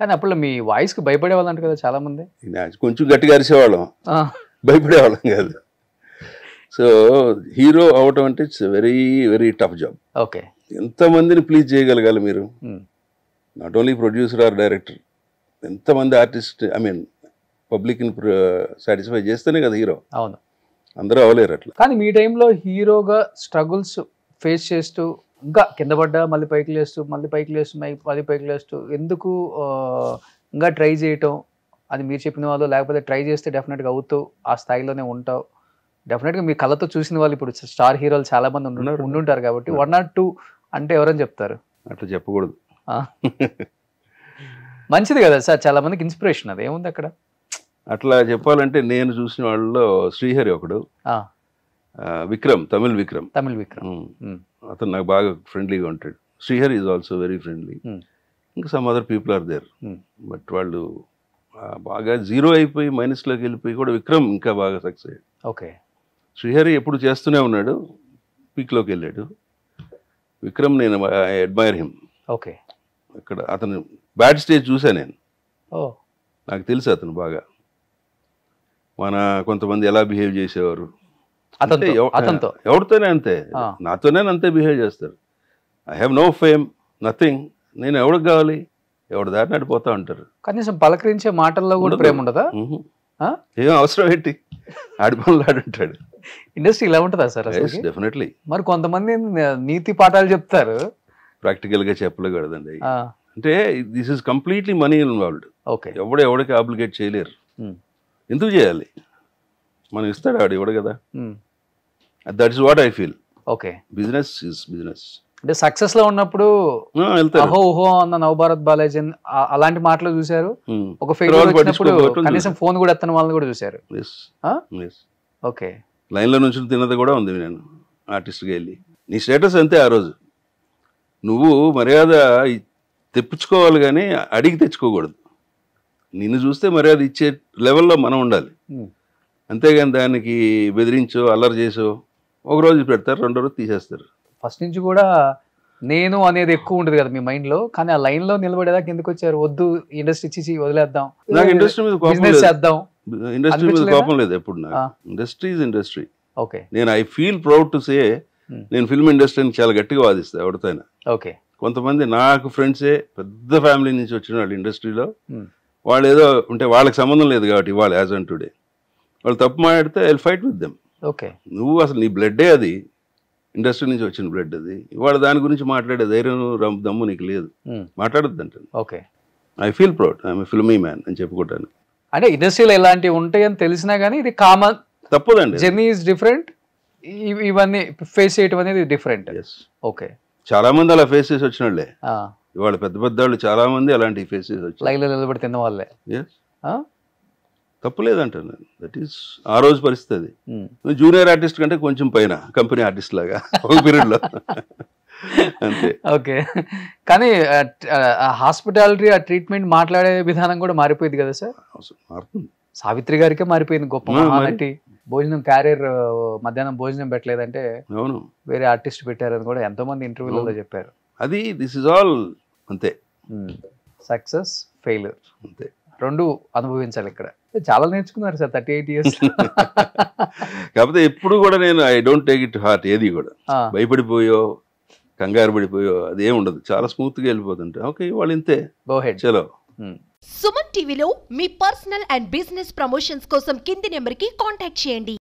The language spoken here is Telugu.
కానీ అప్పుడు మీ వాయిస్కి భయపడేవాళ్ళంట కదా చాలా మంది. కొంచెం గట్టిగా అరిసేవాళ్ళం, భయపడేవాళ్ళం కాదు. సో హీరో అవటం అంటే it's very very tough job. Okay. ఎంతమందిని ప్లీజ్ చేయగలగాలి మీరు, not only producer or director, ఎంతమంది ఆర్టిస్ట్, ఐ మీన్ పబ్లిక్ని సాటిస్ఫై చేస్తేనే కదా హీరో. అవును, అందరూ అవ్వలేరు అట్లా. కానీ మీ టైంలో హీరోగా స్ట్రగుల్స్ ఫేస్ చేస్తూ ఇంకా కింద పడ్డా మళ్ళీ పైకి లేస్తూ మళ్ళీ పైకి లేస్తూ మళ్ళీ పైకి లేస్తూ ఎందుకు ఇంకా ట్రై చేయటం, అది మీరు చెప్పిన వాళ్ళు, లేకపోతే ట్రై చేస్తే డెఫినెట్గా అవుతూ ఆ స్థాయిలోనే ఉంటావు. డెఫినెట్గా మీ కళ్ళతో చూసిన వాళ్ళు ఇప్పుడు స్టార్ హీరోలు చాలా మంది ఉండుంటారు కాబట్టి 1 or 2 అంటే ఎవరని చెప్తారు? అట్లా చెప్పకూడదు. మంచిది కదా సార్, చాలా మందికి ఇన్స్పిరేషన్. అది ఏముంది అక్కడ? అట్లా చెప్పాలంటే నేను చూసిన వాళ్ళలో శ్రీహరి ఒకడు, విక్రమ్, తమిళ్ విక్రమ్. అతను నాకు బాగా ఫ్రెండ్లీగా ఉంటాడు. Srihari is also very friendly. ఇంకా some other people are there. But వాళ్ళు బాగా జీరో అయిపోయి మైనస్లోకి వెళ్ళిపోయి కూడా విక్రమ్ ఇంకా బాగా సక్సెస్ అయ్యాడు. ఓకే. శ్రీహరి ఎప్పుడు చేస్తూనే ఉన్నాడు, పీక్లోకి వెళ్ళాడు. విక్రమ్ నేను ఐ అడ్మైర్ హిమ్. ఓకే. అక్కడ అతను బ్యాడ్ స్టేజ్ చూసా నేను, నాకు తెలుసు అతను బాగా. మన కొంతమంది ఎలా బిహేవ్ చేసేవారు, ఎవరితోనే అంతే, నాతోనే అంతే బిహేవ్ చేస్తారు. I have no fame, nothing. నేను ఎవరికి కావాలి, ఎవరి దారి నడిపోతా ఉంటారు. కనీసం పలకరించే మాటల్లో కూడా ప్రేమ ఉండదా? ఏం అవసరం ఏంటి, ఆడిపనులు ఆడుంటాడు. ఇండస్ట్రీ ఇలా ఉంటుందా సార్? డెఫినెట్లీ. మరి కొంతమంది నీతి పాఠాలు చెప్తారు, ప్రాక్టికల్గా చెప్పలేకూడదండి. అంటే this is completely money involved. Okay. ఎవరికి అప్లికేట్ చేయలేరు. ఎందుకు చేయాలి, మనం ఇస్తాడు ఆడు ఇవ్వడు కదా. That is what I feel. Okay. Business is business. అంటే సక్సెస్ లో ఉన్నప్పుడు ఓహో అన్న నవభారత్ బాలాజీ అలాంటి మాటలు చూసారు. ఒక ఫెయిల్యూర్ వచ్చినప్పుడు కనీసం ఫోన్ కూడా ఎత్తని వాళ్ళని కూడా చూసారు. ఓకే. లైన్లో నుంచి తిన్నది కూడా ఉంది. నేను ఆర్టిస్ట్గా వెళ్ళి, నీ స్టేటస్ అంతే ఆ రోజు, నువ్వు మర్యాద తెప్పించుకోవాలి కానీ అడిగి తెచ్చుకోకూడదు. నిన్ను చూస్తే మర్యాద ఇచ్చే లెవెల్లో మనం ఉండాలి. అంతేగాని దానికి బెదిరించో అల్లరి చేసో ఒకరోజు పెడతారు, 2వ రోజు తీసేస్తారు. ఫస్ట్ నుంచి కూడా నేను అనేది ఎక్కువ ఉంటుంది కదా మీ మైండ్ లో, కానీ ఆ లైన్ లో నిలబడేదాకా ఎందుకు వచ్చారు? వద్దు ఇండస్ట్రీ ఇచ్చి వదిలేద్దాం, నాకు ఇండస్ట్రీ మీద బిజినెస్ చేద్దాం. ఇండస్ట్రీ మీద కోపం లేదు ఎప్పుడు నాకు. Industry is industry. ఓకే. నేను I feel proud to say నేను ఫిల్మ్ ఇండస్ట్రీని చాలా గట్టిగా వాదిస్తా ఎవరితోనైనా. ఓకే. కొంతమంది నాకు ఫ్రెండ్సే పెద్ద ఫ్యామిలీ నుంచి వచ్చిన వాళ్ళు ఇండస్ట్రీలో, వాళ్ళు ఏదో ఉంటే వాళ్ళకి సంబంధం లేదు కాబట్టి వాళ్ళు యాజ్ ఆన్ టుడే వాళ్ళు తప్పు మాట్లాడితే I will fight with them. Okay. నువ్వు అసలు నీ బ్లడ్డే అది, ఇండస్ట్రీ నుంచి వచ్చిన బ్లడ్ అది, ఇవాళ దాని గురించి మాట్లాడే ధైర్యం దమ్ము నీకు లేదు, మాట్లాడద్దు అంటే. Okay. I feel proud, I'm filmy man అని చెప్పుకుంటాను. అంటే ఇండస్ట్రీలో ఇలాంటివి ఉంటాయని తెలిసినా కానీ ఇది కామన్, తప్పదండి. జర్నీ ఈజ్ డిఫరెంట్, ఇవన్నీ ఫేస్ చేయటం అనేది డిఫరెంట్. ఓకే. చాలా మంది అలా ఫేస్ చేసి వచ్చిన వాళ్ళే, ఇవాళ పెద్ద పెద్ద వాళ్ళు చాలా మంది అలాంటి ఫేస్ చేసి వచ్చి లైవ్లో నిలబడి తిన్న వాళ్ళే. తప్పులేదంటాను. దట్ ఈస్ ఆ రోజు పరిస్థితి. జూనియర్ ఆర్టిస్ట్ కంటే కొంచెం పైన కంపెనీ ఆర్టిస్ట్ లాగా ఒక పీరియడ్లో అంతే. ఓకే. కానీ హాస్పిటాలిటీ, ఆ ట్రీట్మెంట్, మాట్లాడే విధానం కూడా మారిపోయింది కదా సార్? మారుతుంది. సావిత్రి గారికే మారిపోయింది, గొప్ప మహానటి. భోజనం క్యారియర్, మధ్యాహ్నం భోజనం పెట్టలేదంటే అవును వేరే ఆర్టిస్ట్ పెట్టారని కూడా ఎంతో మంది ఇంటర్వ్యూలలో చెప్పారు. అది దిస్ ఇస్ ఆల్ అంతే. సక్సెస్, ఫెయిల్యూర్ అంతే, 2 అనుభవించాలి. ఇక్కడ చాలా నేర్చుకున్నారు సార్ 38 years. కాకపోతే ఎప్పుడు కూడా నేను I don't take it heart. ఏది కూడా భయపడిపోయో కంగారు పడిపోయో అదేం ఉండదు, చాలా స్మూత్గా వెళ్ళిపోతుంటే ఓకే వాళ్ళు ఇంతే. Go head. చలో. సుమన్ టీవీలో మీ పర్సనల్ అండ్ బిజినెస్ ప్రమోషన్స్ కోసం కింది నెంబర్కి కాంటాక్ట్ చేయండి.